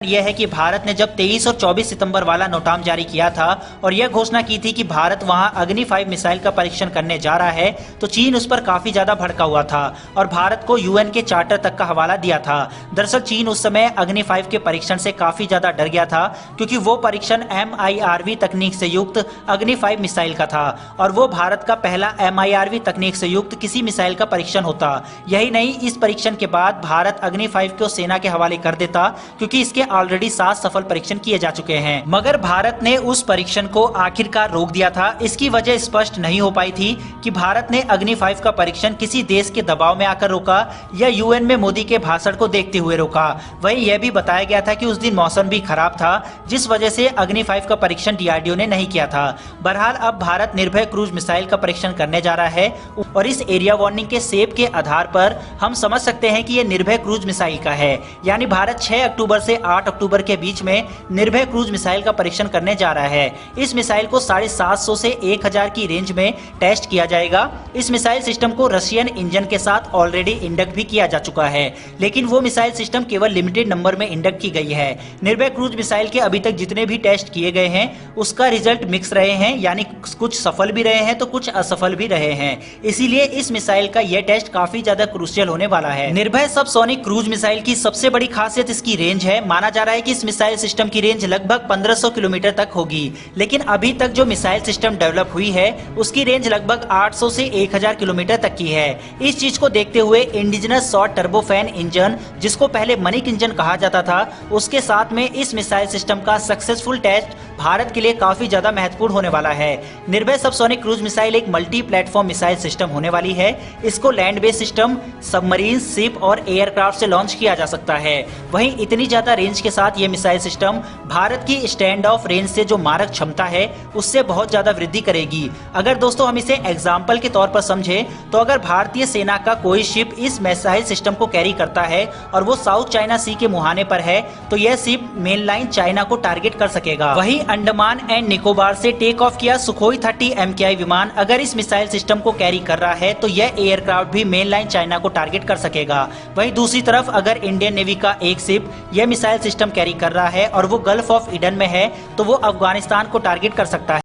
यह है कि भारत ने जब 23 और 24 सितंबर वाला नोटाम जारी किया था और यह घोषणा की थी कि भारत वहां अग्नि 5 मिसाइल का परीक्षण करने जा रहा है, तो चीन उस पर काफी ज्यादा भड़का हुआ था और भारत को यूएन के चार्टर तक का हवाला दिया था। दरअसल चीन उस समय अग्नि 5 के परीक्षण से काफी ज्यादा डर गया था, क्योंकि वो परीक्षण MIRV तकनीक से युक्त अग्नि 5 मिसाइल का था और वो भारत का पहला MIRV तकनीक से युक्त किसी मिसाइल का परीक्षण होता। यही नहीं, इस परीक्षण के बाद भारत अग्नि 5 को सेना के हवाले कर देता, क्योंकि इसके ऑलरेडी 7 सफल परीक्षण किए जा चुके हैं। मगर भारत ने उस परीक्षण को आखिरकार रोक दिया था। इसकी वजह स्पष्ट नहीं हो पाई थी कि भारत ने अग्नि 5 का परीक्षण किसी देश के दबाव में आकर रोका या यूएन में मोदी के भाषण को देखते हुए रोका। वहीं यह भी बताया गया था कि उस दिन मौसम भी खराब था, जिस वजह से अग्नि 5 का परीक्षण DRDO ने नहीं किया था। बहरहाल अब भारत निर्भय क्रूज मिसाइल का परीक्षण करने जा रहा है और इस एरिया वार्निंग के सेब के आधार पर हम समझ सकते हैं कि यह निर्भय क्रूज मिसाइल का है। यानी भारत 6 अक्टूबर से 8 अक्टूबर के बीच में निर्भय क्रूज मिसाइल का परीक्षण करने जा रहा है। इस मिसाइल को 750 से 1000 की रेंज में टेस्ट किया जाएगा। इस मिसाइल सिस्टम को रशियन इंजन के साथ ऑलरेडी इंडक्ट भी किया जा चुका है, लेकिन वो मिसाइल सिस्टम केवल लिमिटेड नंबर में इंडक्ट की गई है। निर्भय क्रूज मिसाइल के अभी तक जितने भी टेस्ट किए गए हैं उसका रिजल्ट मिक्स रहे हैं, यानी कुछ सफल भी रहे हैं तो कुछ असफल भी रहे हैं। इसीलिए इस मिसाइल का यह टेस्ट काफी ज्यादा क्रूशियल होने वाला है। निर्भय सबसोनिक क्रूज मिसाइल की सबसे बड़ी खासियत इसकी रेंज है। माना जा रहा है कि इस मिसाइल सिस्टम की रेंज लगभग 1500 किलोमीटर तक होगी, लेकिन अभी तक जो मिसाइल सिस्टम डेवलप हुई है उसकी रेंज लगभग 800 से 1000 किलोमीटर तक की है। इस चीज को देखते हुए इंडिजिनस शॉर्ट टर्बोफैन इंजन, जिसको पहले मनिक इंजन कहा जाता था, उसके साथ में इस मिसाइल सिस्टम का सक्सेसफुल टेस्ट भारत के लिए काफी ज्यादा महत्वपूर्ण होने वाला है। निर्भय सबसोनिक क्रूज मिसाइल एक मल्टी प्लेटफॉर्म मिसाइल सिस्टम होने वाली है। इसको land based system, submarine, ship और एयरक्राफ्ट से लॉन्च किया जा सकता है। वहीं इतनी ज्यादा रेंज के साथ ये मिसाइल सिस्टम भारत की स्टैंड ऑफ रेंज से जो मारक क्षमता है उससे बहुत ज्यादा वृद्धि करेगी। अगर दोस्तों हम इसे एग्जाम्पल के तौर पर समझे तो अगर भारतीय सेना का कोई शिप इस मिसाइल सिस्टम को कैरी करता है और वो साउथ चाइना सी के मुहाने पर है, तो यह शिप मेन लाइन चाइना को टारगेट कर सकेगा। वहीं अंडमान एंड निकोबार से टेक ऑफ किया सुखोई 30 MKI विमान अगर इस मिसाइल सिस्टम को कैरी कर रहा है तो यह एयरक्राफ्ट भी मेन लाइन चाइना को टारगेट कर सकेगा। वहीं दूसरी तरफ अगर इंडियन नेवी का एक शिप यह मिसाइल सिस्टम कैरी कर रहा है और वो गल्फ ऑफ ईडन में है, तो वो अफगानिस्तान को टारगेट कर सकता